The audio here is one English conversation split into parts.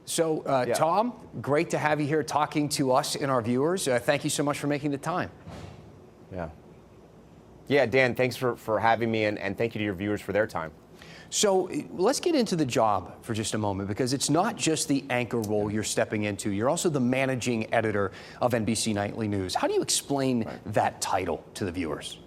So, Tom, great to have you here talking to us and our viewers. Thank you so much for making the time. Yeah, Dan, thanks for having me, and thank you to your viewers for their time. So let's get into the job for just a moment, because it's not just the anchor role you're stepping into. You're also the managing editor of NBC Nightly News. How do you explain that title to the viewers?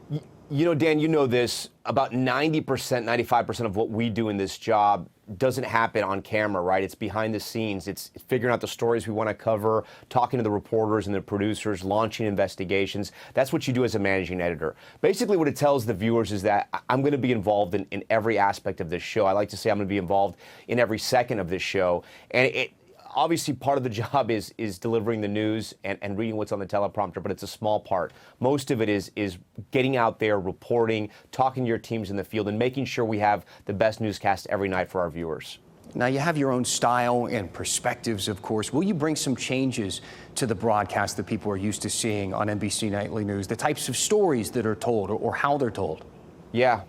You know, Dan, you know this, about 90%, 95% of what we do in this job doesn't happen on camera, right? It's behind the scenes. It's figuring out the stories we want to cover, talking to the reporters and the producers, launching investigations. That's what you do as a managing editor. Basically, what it tells the viewers is that I'm going to be involved in every aspect of this show. I like to say I'm going to be involved in every second of this show. And obviously, part of the job is delivering the news and reading what's on the teleprompter, but it's a small part. Most of it is getting out there, reporting, talking to your teams in the field, and making sure we have the best newscast every night for our viewers. Now, you have your own style and perspectives, of course. Will you bring some changes to the broadcast that people are used to seeing on NBC Nightly News, the types of stories that are told or how they're told? Yeah.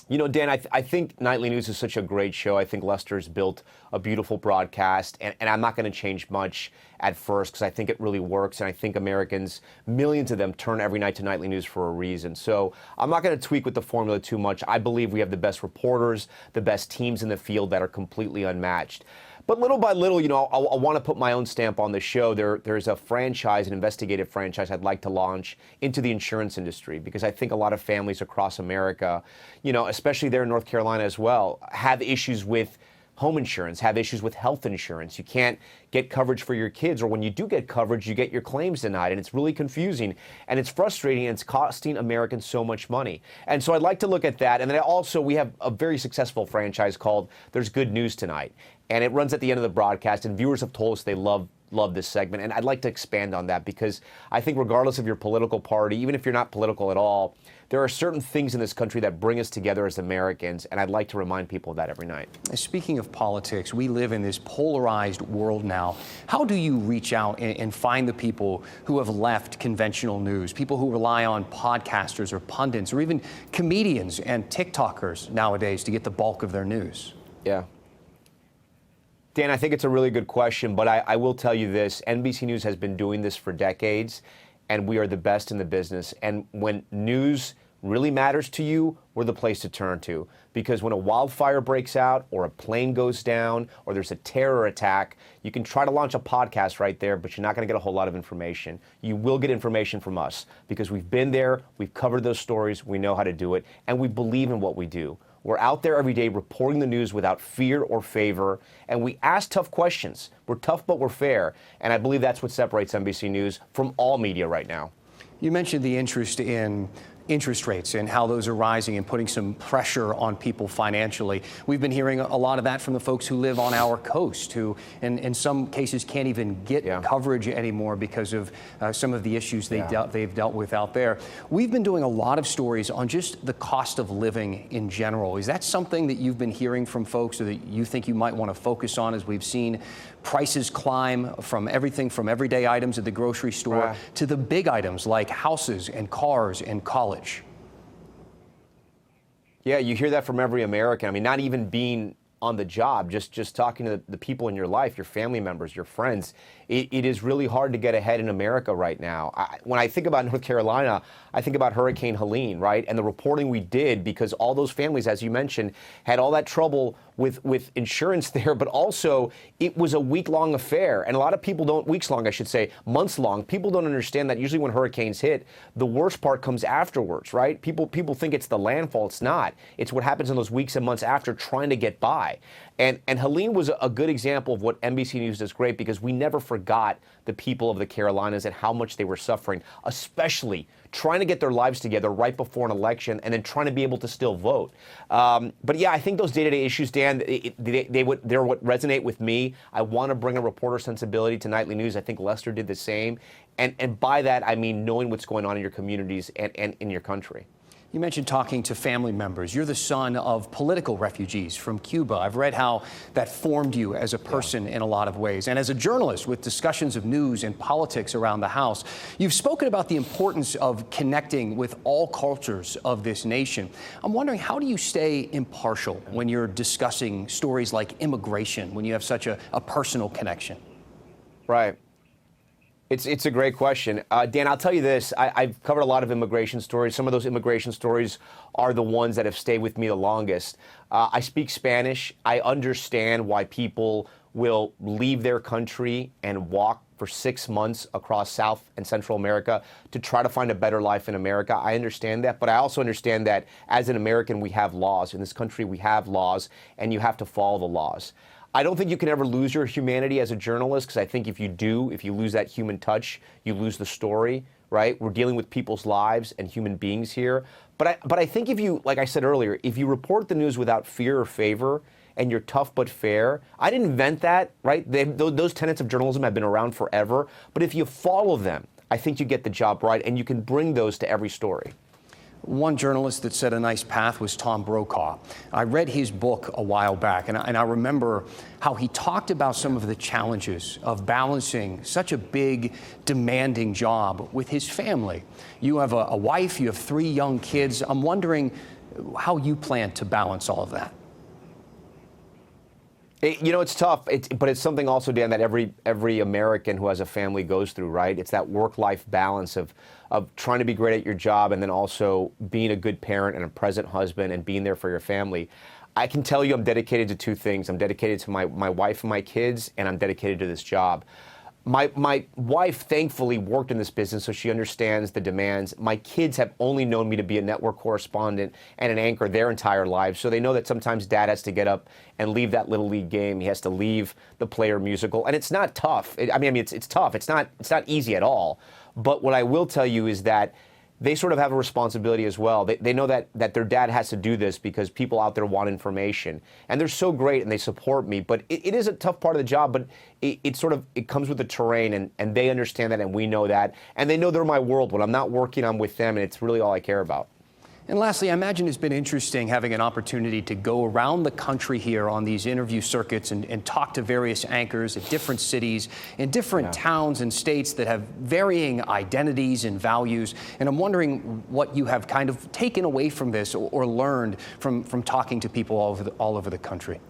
You know, Dan, I think Nightly News is such a great show. I think Lester's built a beautiful broadcast, and I'm not going to change much at first because I think it really works, and I think Americans, millions of them, turn every night to Nightly News for a reason. So I'm not going to tweak with the formula too much. I believe we have the best reporters, the best teams in the field that are completely unmatched. But little by little, you know, I want to put my own stamp on the show. There's a franchise, an investigative franchise I'd like to launch into the insurance industry, because I think a lot of families across America, you know, especially there in North Carolina as well, have issues with home insurance, have issues with health insurance. You can't get coverage for your kids, or when you do get coverage, you get your claims denied, and it's really confusing, and it's frustrating, and it's costing Americans so much money. And so I'd like to look at that. And then also, we have a very successful franchise called There's Good News Tonight, and it runs at the end of the broadcast, and viewers have told us they love this segment, and I'd like to expand on that, because I think regardless of your political party, even if you're not political at all, there are certain things in this country that bring us together as Americans, and I'd like to remind people of that every night. Speaking of politics, we live in this polarized world now. How do you reach out and find the people who have left conventional news, people who rely on podcasters or pundits or even comedians and TikTokers nowadays to get the bulk of their news? Yeah. Dan, I think it's a really good question, but I will tell you this. NBC News has been doing this for decades, and we are the best in the business. And when news really matters to you, we're the place to turn to. Because when a wildfire breaks out, or a plane goes down, or there's a terror attack, you can try to launch a podcast right there, but you're not going to get a whole lot of information. You will get information from us, because we've been there, we've covered those stories, we know how to do it, and we believe in what we do. We're out there every day reporting the news without fear or favor, and we ask tough questions. We're tough, but we're fair, and I believe that's what separates NBC News from all media right now. You mentioned the interest in interest rates and how those are rising and putting some pressure on people financially. We've been hearing a lot of that from the folks who live on our coast, who in some cases can't even get coverage anymore because of some of the issues they've dealt with out there. We've been doing a lot of stories on just the cost of living in general. Is that something that you've been hearing from folks, or that you think you might want to focus on, as we've seen prices climb from everything from everyday items at the grocery store to the big items like houses and cars and college? Yeah, you hear that from every American. I mean, not even being on the job, just talking to the people in your life, your family members, your friends. It is really hard to get ahead in America right now. When I think about North Carolina, I think about Hurricane Helene, right? And the reporting we did, because all those families, as you mentioned, had all that trouble with insurance there, but also it was a week-long affair. And a lot of people don't, weeks long, I should say, months long. People don't understand that usually when hurricanes hit, the worst part comes afterwards, right? People think it's the landfall. It's not. It's what happens in those weeks and months after, trying to get by. And Helene was a good example of what NBC News does great, because we never forgot the people of the Carolinas and how much they were suffering, especially trying to get their lives together right before an election and then trying to be able to still vote. But yeah, I think those day-to-day issues, Dan, they're what resonate with me. I want to bring a reporter sensibility to Nightly News. I think Lester did the same. And by that, I mean knowing what's going on in your communities and in your country. You mentioned talking to family members. You're the son of political refugees from Cuba. I've read how that formed you as a person in a lot of ways. And as a journalist with discussions of news and politics around the House, you've spoken about the importance of connecting with all cultures of this nation. I'm wondering, how do you stay impartial when you're discussing stories like immigration, when you have such a personal connection? Right. It's a great question. Dan, I'll tell you this. I've covered a lot of immigration stories. Some of those immigration stories are the ones that have stayed with me the longest. I speak Spanish. I understand why people will leave their country and walk for 6 months across South and Central America to try to find a better life in America. I understand that, but I also understand that as an American, we have laws. In this country, we have laws, and you have to follow the laws. I don't think you can ever lose your humanity as a journalist, because I think if you do, if you lose that human touch, you lose the story, right? We're dealing with people's lives and human beings here. But I think if you, like I said earlier, if you report the news without fear or favor, and you're tough but fair, I didn't invent that, right? Those tenets of journalism have been around forever. But if you follow them, I think you get the job right, and you can bring those to every story. One journalist that set a nice path was Tom Brokaw. I read his book a while back, and I remember how he talked about some of the challenges of balancing such a big, demanding job with his family. You have a wife, you have 3 young kids. I'm wondering how you plan to balance all of that. You know, it's tough, but it's something also, Dan, that every American who has a family goes through, right? It's that work-life balance of trying to be great at your job and then also being a good parent and a present husband and being there for your family. I can tell you I'm dedicated to 2 things. I'm dedicated to my wife and my kids, and I'm dedicated to this job. My wife, thankfully, worked in this business, so she understands the demands. My kids have only known me to be a network correspondent and an anchor their entire lives, so they know that sometimes Dad has to get up and leave that Little League game. He has to leave the Player musical, and it's not tough. It's tough. It's not easy at all. But what I will tell you is that they sort of have a responsibility as well. They know that their dad has to do this because people out there want information. And they're so great and they support me. But it is a tough part of the job, but it comes with the terrain, and they understand that, and we know that. And they know they're my world. When I'm not working, I'm with them, and it's really all I care about. And lastly, I imagine it's been interesting having an opportunity to go around the country here on these interview circuits and talk to various anchors at different cities, in different towns and states that have varying identities and values. And I'm wondering what you have kind of taken away from this or learned from talking to people all over the country.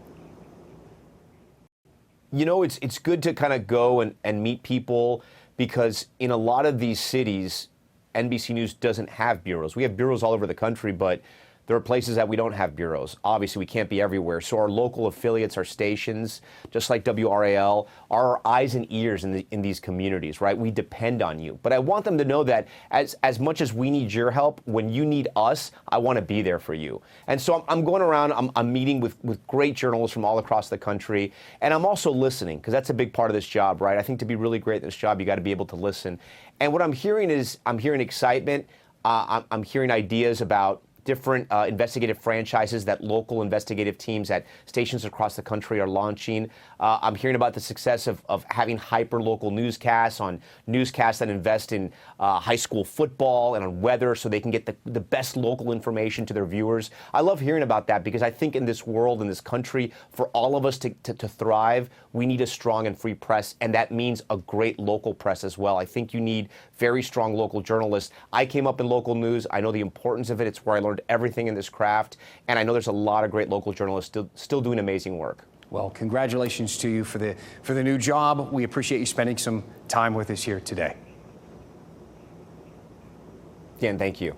You know, it's good to kind of go and meet people, because in a lot of these cities, NBC News doesn't have bureaus. We have bureaus all over the country, but there are places that we don't have bureaus. Obviously, we can't be everywhere. So our local affiliates, our stations, just like WRAL, are our eyes and ears in these communities, right? We depend on you. But I want them to know that as much as we need your help, when you need us, I want to be there for you. And so I'm going around, I'm meeting with great journalists from all across the country, and I'm also listening, because that's a big part of this job, right? I think to be really great at this job, you got to be able to listen. And what I'm hearing is, I'm hearing excitement. I'm hearing ideas about different investigative franchises that local investigative teams at stations across the country are launching. I'm hearing about the success of having hyper-local newscasts on newscasts that invest in high school football and on weather, so they can get the best local information to their viewers. I love hearing about that, because I think in this world, in this country, for all of us to thrive, we need a strong and free press, and that means a great local press as well. I think you need very strong local journalists. I came up in local news. I know the importance of it. It's where I learned everything in this craft, and I know there's a lot of great local journalists still doing amazing work. Well, congratulations to you for the new job. We appreciate you spending some time with us here today. Dan, thank you.